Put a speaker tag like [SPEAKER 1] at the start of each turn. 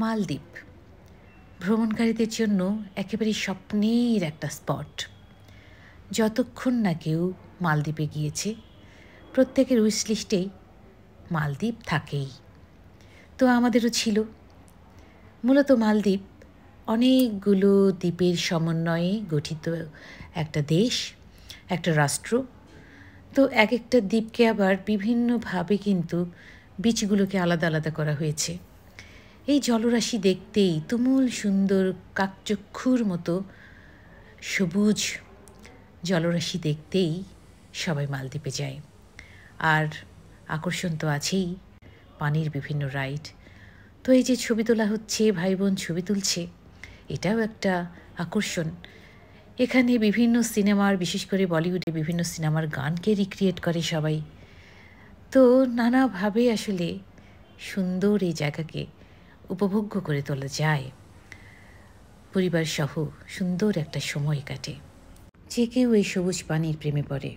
[SPEAKER 1] মালদ্বীপ ভ্রমণকারীদের জন্য একেবারে স্বপ্নের একটা স্পট। যতক্ষণ না কেউ মালদ্বীপে গিয়েছে প্রত্যেকের উইশ লিস্টেই মালদ্বীপ থাকেই। তো আমাদেরও ছিল। মূলত মালদ্বীপ অনেকগুলো দ্বীপের সমন্বয়ে গঠিত একটা দেশ, একটা রাষ্ট্র। তো এক একটা দ্বীপকে আবার বিভিন্নভাবে কিন্তু বিচগুলোকে আলাদা আলাদা করা হয়েছে। এই জলরাশি দেখতেই তুমুল সুন্দর কাকচক্ষুর মতো সবুজ জলরাশি দেখতেই সবাই মালদ্বীপে যায়। আর আকর্ষণ তো আছেই, পানির বিভিন্ন রাইড। তো এই যে ছবি তোলা হচ্ছে, ভাই বোন ছবি তুলছে, এটাও একটা আকর্ষণ। এখানে বিভিন্ন সিনেমার, বিশেষ করে বলিউডে বিভিন্ন সিনেমার গানকে রিক্রিয়েট করে সবাই। তো নানাভাবে আসলে সুন্দর এই জায়গাকে উপভোগ্য করে তোলা যায়। পরিবার সহ সুন্দর একটা সময় কাটে। যে কেউ এই সবুজ পানির প্রেমে পড়ে।